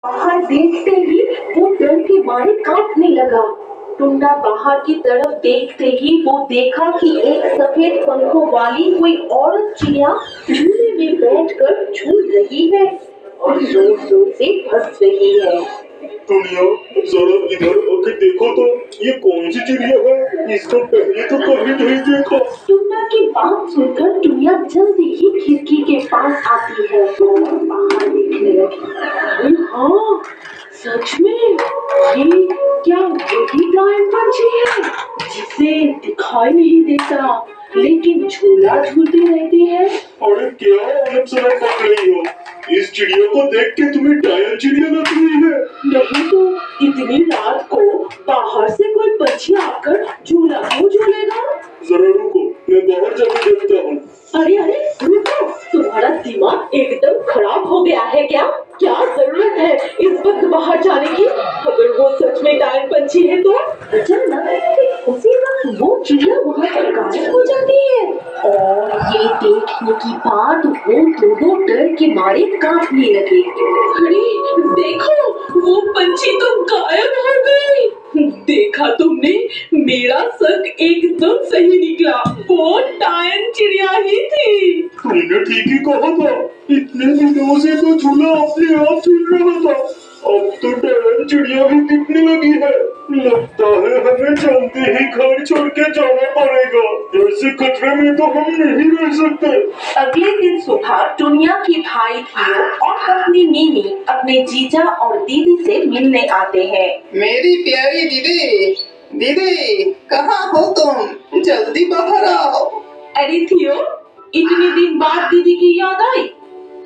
बाहर देखते ही वो डर के मारे कांपने लगा। टुन्ना बाहर की तरफ देखते ही वो देखा कि एक सफेद पंखों वाली कोई औरत चिड़िया झूले में बैठकर झूल रही है और जोर जोर से हंस रही है। टुनिया, जरा इधर आके देखो तो ये कौन सी चिड़िया है? इसको पहले तो कभी नहीं देखा। टुन्ना की बात सुनकर टुनिया जल्दी ही खिड़की के पास आती है और बाहर देखने लगी। अरे हाँ, सच में ये क्या वही डायन पंछी है जिसे दिखाई नहीं देता लेकिन झूला झूलती रहती है। अरे क्या अलग समय पक रही हो? इस चिड़िया को देख के तुम्हें डायन चिड़िया लग रही है। नहीं तो इतनी रात को बाहर से कोई पंछी आकर झूला क्यों झूलेगा? जरा रुको, मैं बाहर जाके देखता हूँ। अरे अरे रुको, तुम्हारा दिमाग एकदम खराब हो गया है क्या? क्या जरूरत है इस वक्त बाहर जाने की? अगर वो सच में डायन पंछी है तो अचानक उसी वक्त वो चिड़िया वहाँ पर गायब हो जाती है और ये देखने की बाद वो दोनों डर के मारे कांपने लगे। अरे देखो, वो पंछी तो गायब हो गई। देखा तुमने, मेरा शक एकदम सही निकला, वो डायन चिड़िया ही थी। तुमने ठीक ही कहा था। इतने दिनों से तो झूला अपने आप झूल रहा था, अब तो डायन चिड़िया भी दिखने लगी है। लगता है हमें जल्दी ही घर छोड़ के जाना पड़ेगा। ऐसे खतरे में तो हम नहीं रह सकते। अगले दिन सुबह टुनिया की भाई थियो और पत्नी मीमी अपने जीजा और दीदी से मिलने आते हैं। मेरी प्यारी दीदी, दीदी कहाँ हो तुम? जल्दी बाहर आओ। अरे थियो, इतने दिन बाद दीदी की याद आई।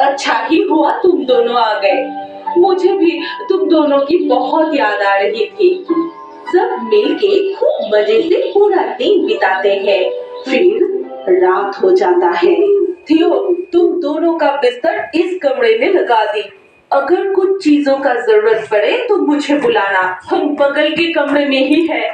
अच्छा ही हुआ तुम दोनों आ गए। मुझे भी तुम दोनों की बहुत याद आ रही थी। सब मिलके खूब मजे से पूरा दिन बिताते हैं, फिर रात हो जाता है। थियो, तुम दोनों का बिस्तर इस कमरे में लगा दी। अगर कुछ चीजों का जरूरत पड़े तो मुझे बुलाना, हम बगल के कमरे में ही है।